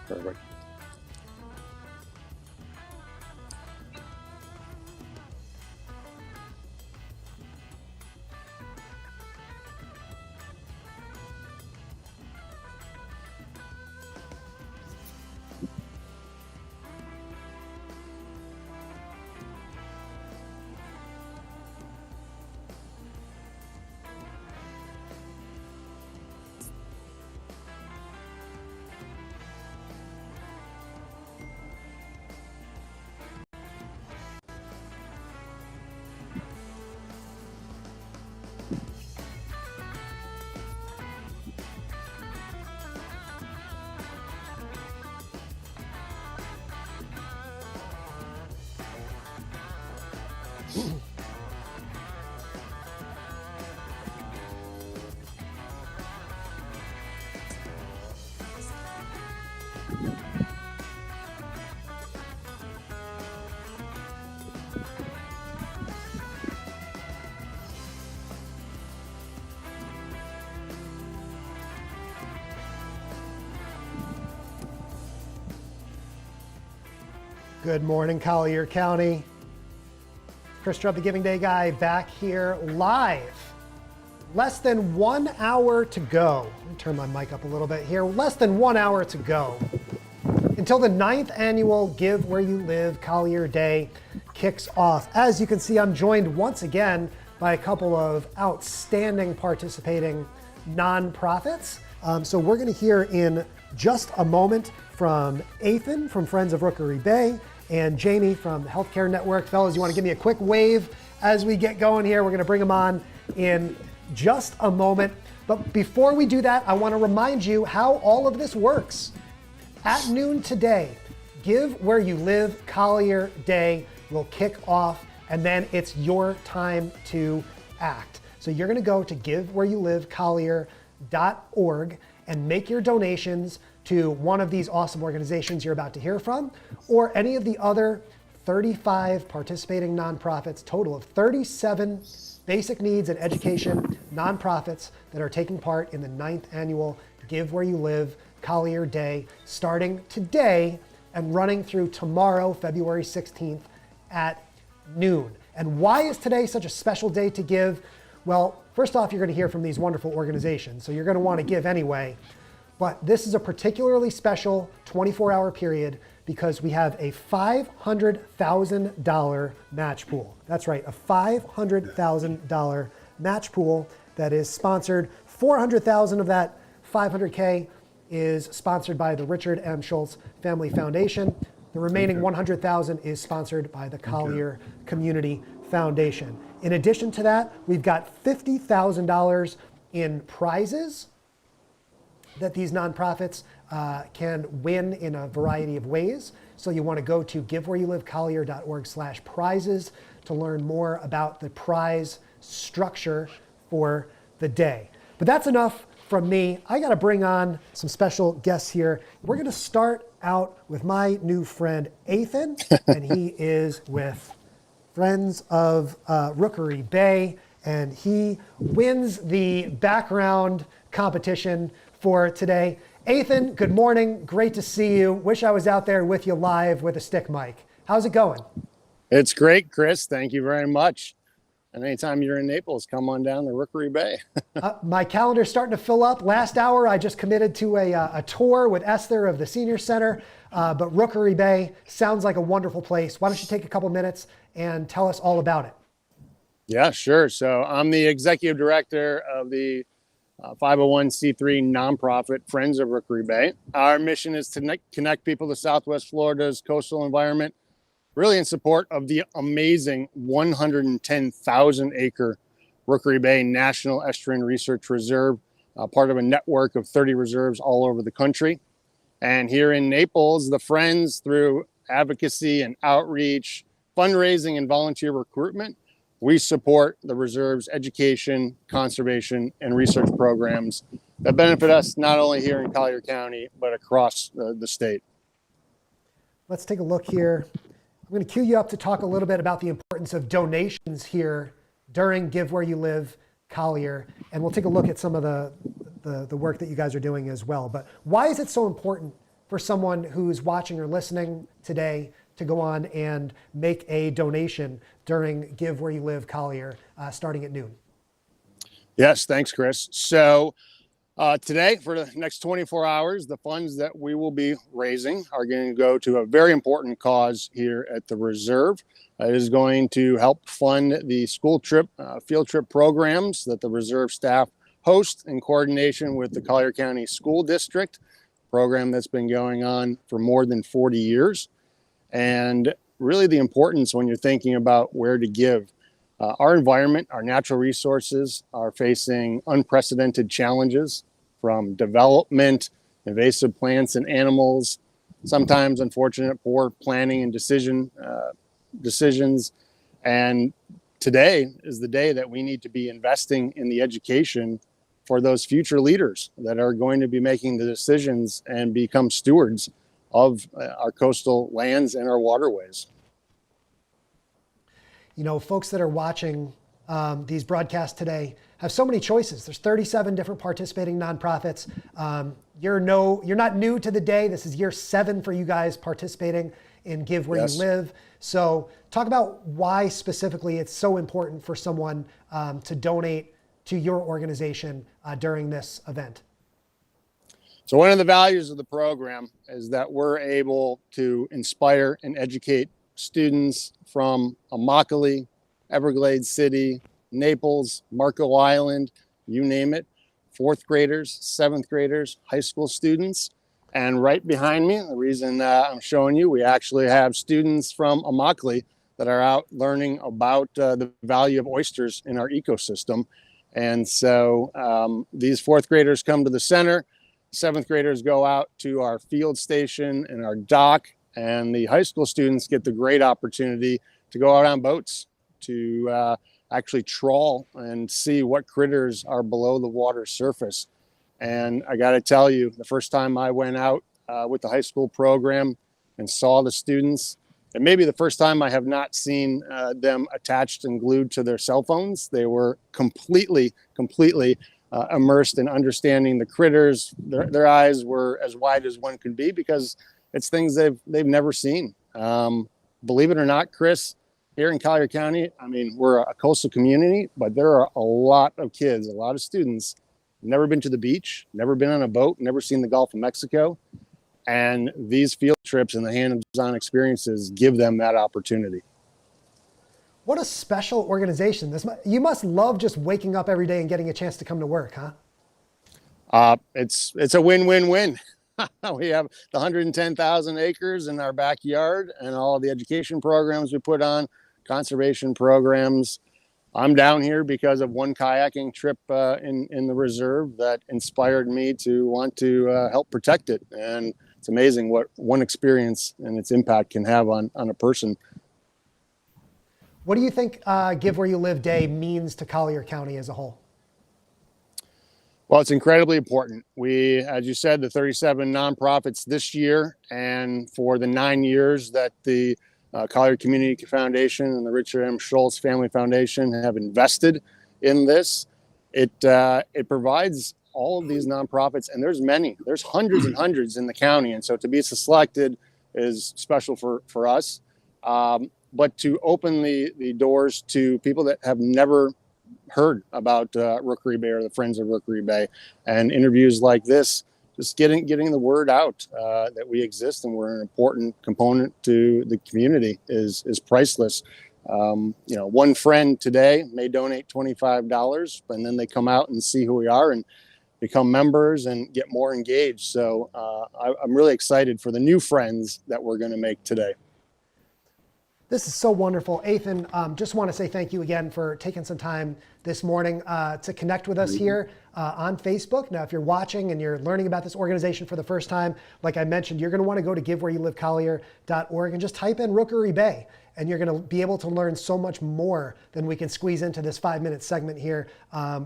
Perfect. Good morning, Collier County. Chris Trubb, the Giving Day guy, back here live. Less than 1 hour to go. Let me turn my mic up a little bit here. Less than 1 hour to go until the 9th annual Give Where You Live Collier Day kicks off. As you can see, I'm joined once again by a couple of outstanding participating nonprofits. So we're going to hear in just a moment from Ethan from Friends of Rookery Bay and Jamie from the Healthcare Network. Fellas, you want to give me a quick wave as we get going here? We're going to bring them on in just a moment. But before we do that, I want to remind you how all of this works. At noon today, Give Where You Live Collier Day will kick off, and then it's your time to act. So you're going to go to givewhereyoulivecollier.org and make your donations to one of these awesome organizations you're about to hear from, or any of the other 35 participating nonprofits, total of 37 basic needs and education nonprofits that are taking part in the 9th annual Give Where You Live Collier Day, starting today and running through tomorrow, February 16th at noon. And why is today such a special day to give? Well, first off, you're going to hear from these wonderful organizations, so you're going to want to give anyway. But this is a particularly special 24-hour period because we have a $500,000 match pool. That's right, a $500,000 match pool that is sponsored. $400,000 of that $500K is sponsored by the Richard M. Schultz Family Foundation. The remaining $100,000 is sponsored by the Collier Community Foundation. In addition to that, we've got $50,000 in prizes that these nonprofits can win in a variety of ways. So you want to go to givewhereyoulivecollier.org/prizes to learn more about the prize structure for the day. But that's enough from me. I got to bring on some special guests here. We're going to start out with my new friend, Ethan, and he is with Friends of Rookery Bay, and he wins the background competition for today. Ethan, good morning. Great to see you. Wish I was out there with you live with a stick mic. How's it going? It's great, Chris. Thank you very much. And anytime you're in Naples, come on down to Rookery Bay. My calendar's starting to fill up. Last hour, I just committed to a tour with Esther of the Senior Center. But Rookery Bay sounds like a wonderful place. Why don't you take a couple minutes and tell us all about it? Yeah, sure. So I'm the executive director of the 501c3 nonprofit Friends of Rookery Bay. Our mission is to connect people to Southwest Florida's coastal environment, really in support of the amazing 110,000 acre Rookery Bay National Estuarine Research Reserve, part of a network of 30 reserves all over the country. And here in Naples, the Friends, through advocacy and outreach, fundraising and volunteer recruitment, we support the reserve's education, conservation, and research programs that benefit us not only here in Collier County, but across the state. Let's take a look here. I'm going to cue you up to talk a little bit about the importance of donations here during Give Where You Live Collier, and we'll take a look at some of the work that you guys are doing as well. But why is it so important for someone who's watching or listening today to go on and make a donation during Give Where You Live Collier starting at noon? Yes, thanks, Chris. So today, for the next 24 hours, the funds that we will be raising are going to go to a very important cause here at the Reserve. It is going to help fund the school trip, field trip programs that the Reserve staff host in coordination with the Collier County School District, program that's been going on for more than 40 years. And really the importance when you're thinking about where to give. Our environment, our natural resources are facing unprecedented challenges from development, invasive plants and animals, sometimes unfortunate poor planning and decisions. And today is the day that we need to be investing in the education for those future leaders that are going to be making the decisions and become stewards of our coastal lands and our waterways. You know, folks that are watching these broadcasts today have so many choices. There's 37 different participating nonprofits. You're not new to the day. This is year 7 for you guys participating in Give Where You Live. So talk about why specifically it's so important for someone to donate to your organization during this event. So one of the values of the program is that we're able to inspire and educate students from Immokalee, Everglades City, Naples, Marco Island, you name it, 4th graders, 7th graders, high school students. And right behind me, the reason I'm showing you, we actually have students from Immokalee that are out learning about the value of oysters in our ecosystem. And so these 4th graders come to the center, 7th graders go out to our field station and our dock, and the high school students get the great opportunity to go out on boats to actually trawl and see what critters are below the water surface. And I got to tell you, the first time I went out with the high school program and saw the students, and maybe the first time I have not seen them attached and glued to their cell phones. They were completely immersed in understanding the critters. Their eyes were as wide as one could be because it's things they've never seen. Believe it or not, Chris, here in Collier County, I mean, we're a coastal community, but there are a lot of kids, a lot of students, never been to the beach, never been on a boat, never seen the Gulf of Mexico. And these field trips and the hands-on experiences give them that opportunity. What a special organization. You must love just waking up every day and getting a chance to come to work, huh? It's a win-win-win. We have the 110,000 acres in our backyard and all the education programs we put on, conservation programs. I'm down here because of one kayaking trip in the Reserve that inspired me to want to help protect it. And it's amazing what one experience and its impact can have on a person. What do you think Give Where You Live Day means to Collier County as a whole? Well, it's incredibly important. We, as you said, the 37 nonprofits this year, and for the 9 years that the Collier Community Foundation and the Richard M. Schultz Family Foundation have invested in this, it provides all of these nonprofits, and there's hundreds and hundreds in the county. And so to be selected is special for us. But to open the doors to people that have never heard about Rookery Bay or the Friends of Rookery Bay, and interviews like this, just getting the word out that we exist and we're an important component to the community is priceless. One friend today may donate $25, and then they come out and see who we are and become members and get more engaged. So I'm really excited for the new friends that we're going to make today. This is so wonderful. Ethan, just want to say thank you again for taking some time this morning to connect with us here on Facebook. Now, if you're watching and you're learning about this organization for the first time, like I mentioned, you're going to want to go to givewhereyoulivecollier.org and just type in Rookery Bay, and you're going to be able to learn so much more than we can squeeze into this 5-minute segment here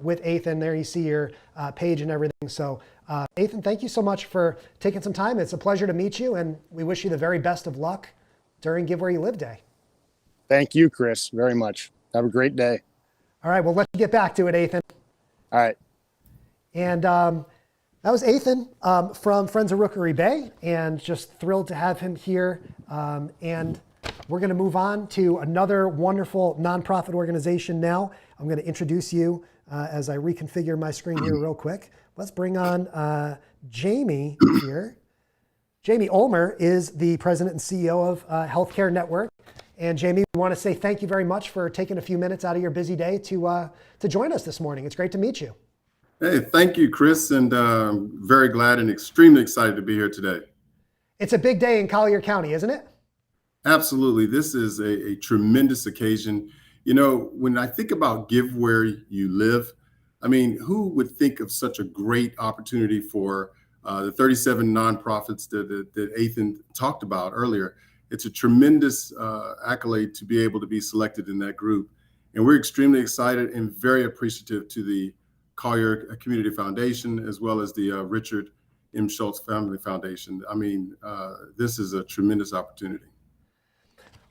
with Ethan. There you see your page and everything. So Ethan, thank you so much for taking some time. It's a pleasure to meet you, and we wish you the very best of luck during Give Where You Live Day. Thank you, Chris, very much. Have a great day. All right, well, let's get back to it, Ethan. All right. And That was Ethan from Friends of Rookery Bay, and just thrilled to have him here. And we're going to move on to another wonderful nonprofit organization now. I'm going to introduce you as I reconfigure my screen here real quick. Let's bring on Jamie here. Jamie Ulmer is the president and CEO of Healthcare Network. And Jamie, we want to say thank you very much for taking a few minutes out of your busy day to join us this morning. It's great to meet you. Hey, thank you, Chris, and very glad and extremely excited to be here today. It's a big day in Collier County, isn't it? Absolutely. This is a tremendous occasion. You know, when I think about Give Where You Live, I mean, who would think of such a great opportunity for the 37 nonprofits that Ethan talked about earlier? It's a tremendous accolade to be able to be selected in that group. And we're extremely excited and very appreciative to the Collier Community Foundation, as well as the Richard M. Schultz Family Foundation. I mean, this is a tremendous opportunity.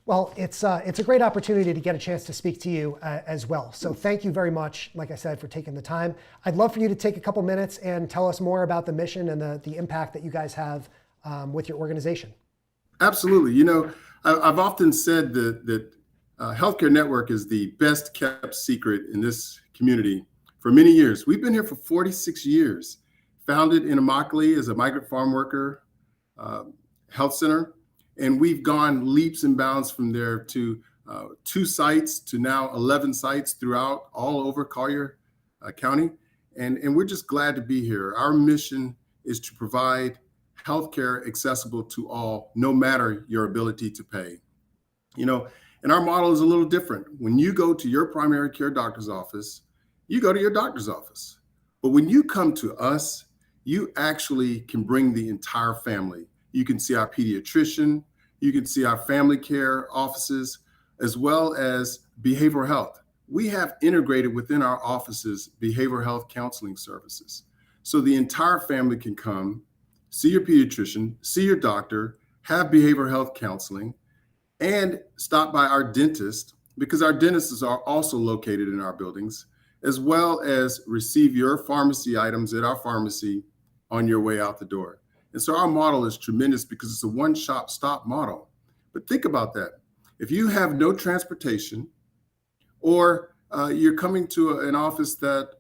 Well, it's a great opportunity to get a chance to speak to you as well. So thank you very much, like I said, for taking the time. I'd love for you to take a couple minutes and tell us more about the mission and the impact that you guys have with your organization. Absolutely. You know, I've often said that Healthcare Network is the best kept secret in this community for many years. We've been here for 46 years, founded in Immokalee as a migrant farm worker health center. And we've gone leaps and bounds from there to 2 sites to now 11 sites throughout all over Collier County. And we're just glad to be here. Our mission is to provide healthcare accessible to all, no matter your ability to pay. You know, and our model is a little different. When you go to your primary care doctor's office, you go to your doctor's office. But when you come to us, you actually can bring the entire family. You can see our pediatrician, you can see our family care offices, as well as behavioral health. We have integrated within our offices behavioral health counseling services. So the entire family can come, see your pediatrician, see your doctor, have behavioral health counseling, and stop by our dentist, because our dentists are also located in our buildings, as well as receive your pharmacy items at our pharmacy on your way out the door. And so our model is tremendous because it's a one-stop stop model. But think about that. If you have no transportation, or you're coming to an office that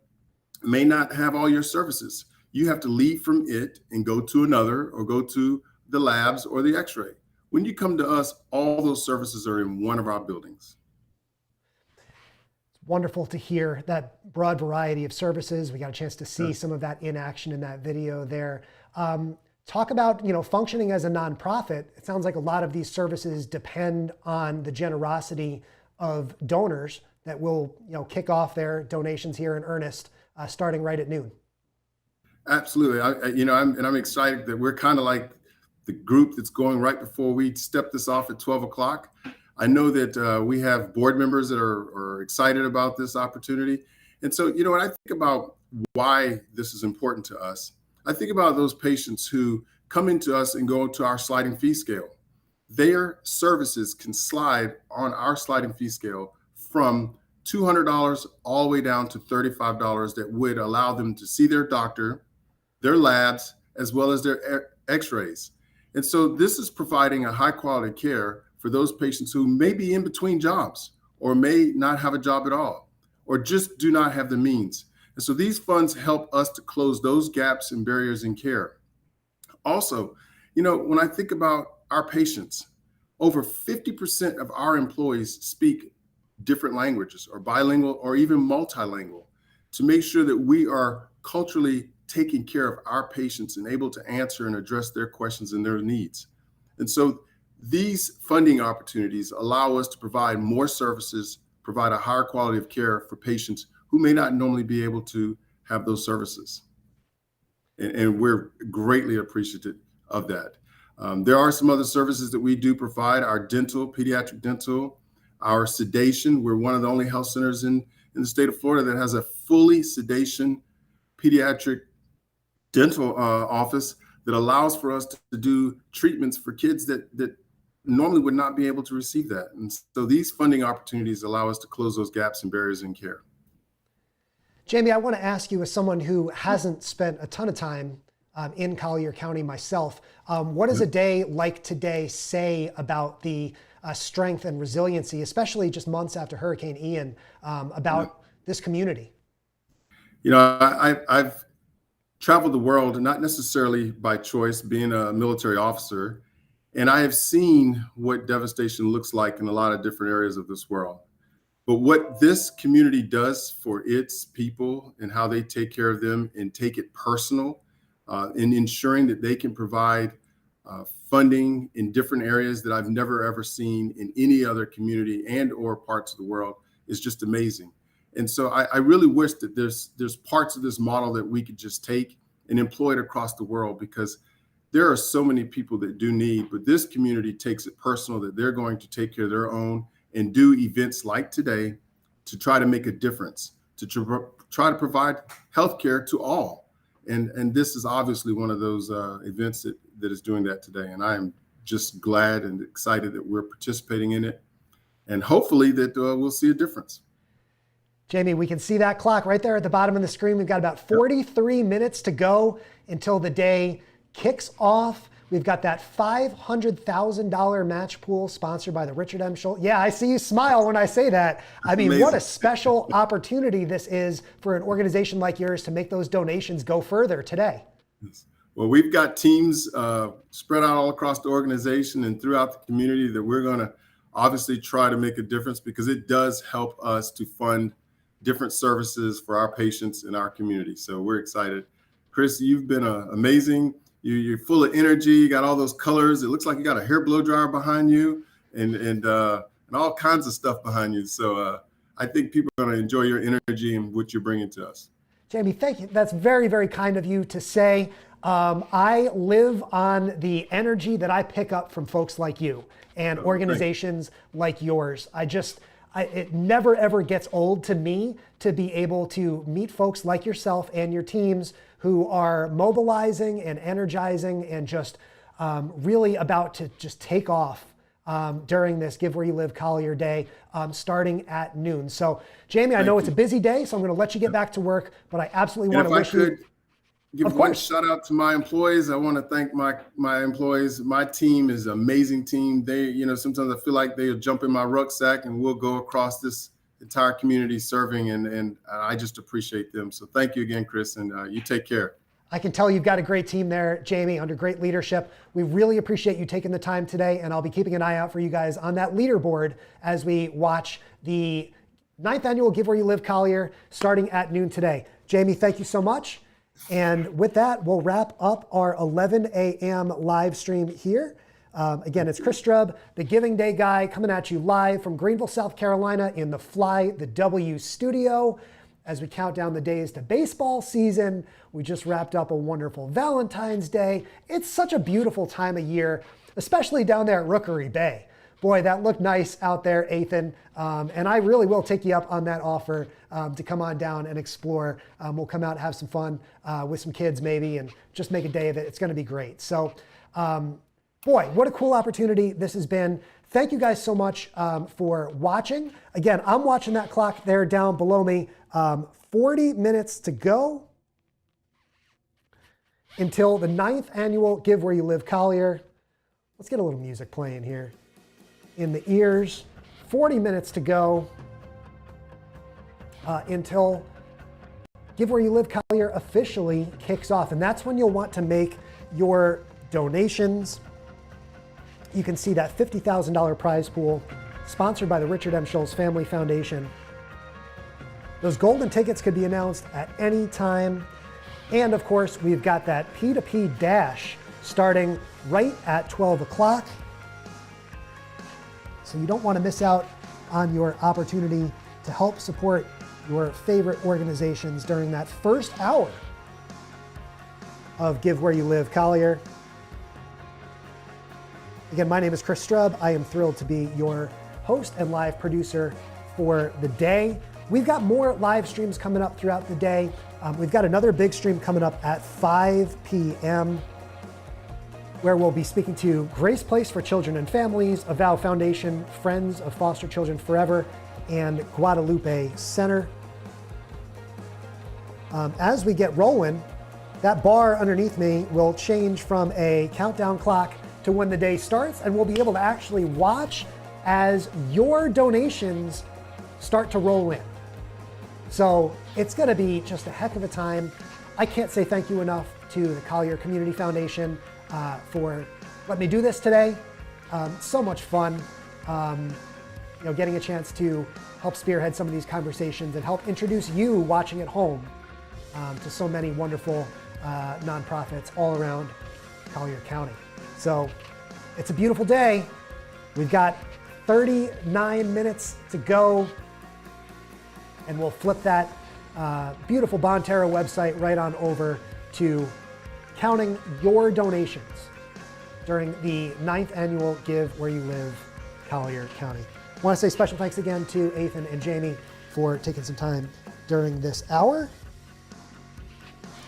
may not have all your services, you have to leave from it and go to another, or go to the labs or the x-ray. When you come to us, all those services are in one of our buildings. Wonderful to hear that broad variety of services. We got a chance to see some of that in action in that video there. Talk about, you know, functioning as a nonprofit. It sounds like a lot of these services depend on the generosity of donors that will, you know, kick off their donations here in earnest starting right at noon. Absolutely. I'm excited that we're kind of like the group that's going right before we step this off at 12 o'clock. I know that we have board members that are excited about this opportunity. And so, you know, when I think about why this is important to us, I think about those patients who come into us and go to our sliding fee scale. Their services can slide on our sliding fee scale from $200 all the way down to $35 that would allow them to see their doctor, their labs, as well as their x-rays. And so this is providing a high quality care for those patients who may be in between jobs, or may not have a job at all, or just do not have the means. And so these funds help us to close those gaps and barriers in care. Also, you know, when I think about our patients, over 50% of our employees speak different languages, or bilingual, or even multilingual, to make sure that we are culturally taking care of our patients and able to answer and address their questions and their needs. And so these funding opportunities allow us to provide more services, provide a higher quality of care for patients who may not normally be able to have those services. And we're greatly appreciative of that. There are some other services that we do provide: our dental, pediatric dental, our sedation. We're one of the only health centers in the state of Florida that has a fully sedation pediatric dental office that allows for us to do treatments for kids that normally would not be able to receive that. And so these funding opportunities allow us to close those gaps and barriers in care. Jamie, I want to ask you, as someone who hasn't spent a ton of time in Collier County myself. What does a day like today say about the strength and resiliency, especially just months after Hurricane Ian, about this community? You know, I've traveled the world, not necessarily by choice, being a military officer, and I have seen what devastation looks like in a lot of different areas of this world. But what this community does for its people and how they take care of them and take it personal, in ensuring that they can provide funding in different areas that I've never ever seen in any other community and or parts of the world is just amazing. And so I really wish that there's parts of this model that we could just take and employ it across the world, because there are so many people that do need, but this community takes it personal that they're going to take care of their own and do events like today to try to make a difference, to try to provide healthcare to all. And this is obviously one of those events that is doing that today. And I am just glad and excited that we're participating in it. And hopefully that we'll see a difference. Jamie, we can see that clock right there at the bottom of the screen. We've got about 43 minutes to go until the day kicks off. We've got that $500,000 match pool sponsored by the Richard M. Schultz. Yeah, I see you smile when I say that. I mean, what a special opportunity this is for an organization like yours to make those donations go further today. Well, we've got teams spread out all across the organization and throughout the community that we're going to obviously try to make a difference, because it does help us to fund different services for our patients in our community. So we're excited. Chris, you've been amazing. You're full of energy. You got all those colors. It looks like you got a hair blow dryer behind you and all kinds of stuff behind you. So I think people are going to enjoy your energy and what you're bringing to us. Jamie, thank you. That's very, very kind of you to say. I live on the energy that I pick up from folks like you and organizations like yours. It never ever gets old to me to be able to meet folks like yourself and your teams who are mobilizing and energizing and just really about to just take off during this Give Where You Live Collier Day, starting at noon. So Jamie, I know it's a busy day, so I'm going to let you get back to work, but I absolutely want to wish you. Give one shout out to my employees. I want to thank my employees. My team is an amazing team. They, sometimes I feel like they'll jump in my rucksack and we'll go across this entire community serving, and I just appreciate them. So thank you again, Chris, and you take care. I can tell you've got a great team there, Jamie, under great leadership. We really appreciate you taking the time today, and I'll be keeping an eye out for you guys on that leaderboard as we watch the 9th annual Give Where You Live Collier starting at noon today. Jamie, thank you so much. And with that, we'll wrap up our 11 a.m. live stream here. Again, it's Chris Strubb, the Giving Day guy, coming at you live from Greenville, South Carolina in the Fly the W studio. As we count down the days to baseball season, we just wrapped up a wonderful Valentine's Day. It's such a beautiful time of year, especially down there at Rookery Bay. Boy, that looked nice out there, Ethan. And I really will take you up on that offer to come on down and explore. We'll come out and have some fun with some kids maybe and just make a day of it. It's going to be great. So, boy, what a cool opportunity this has been. Thank you guys so much for watching. Again, I'm watching that clock there down below me. 40 minutes to go until the 9th annual Give Where You Live Collier. Let's get a little music playing here in the ears. 40 minutes to go until Give Where You Live Collier officially kicks off. And that's when you'll want to make your donations. You can see that $50,000 prize pool sponsored by the Richard M. Schultz Family Foundation. Those golden tickets could be announced at any time. And of course, we've got that P2P dash starting right at 12 o'clock. So you don't want to miss out on your opportunity to help support your favorite organizations during that first hour of Give Where You Live Collier. Again, my name is Chris Strubb. I am thrilled to be your host and live producer for the day. We've got more live streams coming up throughout the day. We've got another big stream coming up at 5 p.m. where we'll be speaking to Grace Place for Children and Families, Avow Foundation, Friends of Foster Children Forever, and Guadalupe Center. As we get rolling, that bar underneath me will change from a countdown clock to when the day starts, and we'll be able to actually watch as your donations start to roll in. So it's going to be just a heck of a time. I can't say thank you enough to the Collier Community Foundation for letting me do this today. So much fun, getting a chance to help spearhead some of these conversations and help introduce you watching at home to so many wonderful nonprofits all around Collier County. So it's a beautiful day. We've got 39 minutes to go, and we'll flip that beautiful Bonterra website right on over to counting your donations during the 9th annual Give Where You Live Collier County. I want to say special thanks again to Ethan and Jamie for taking some time during this hour.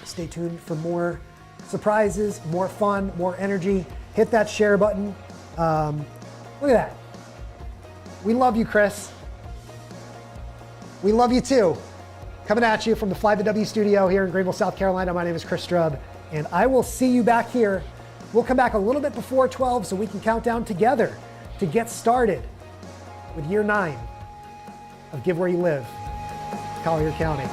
Stay tuned for more surprises, more fun, more energy. Hit that share button. Look at that. We love you, Chris. We love you too. Coming at you from the Fly the W studio here in Greenville, South Carolina. My name is Chris Strubb, and I will see you back here. We'll come back a little bit before 12 so we can count down together to get started with year 9 of Give Where You Live, Collier County.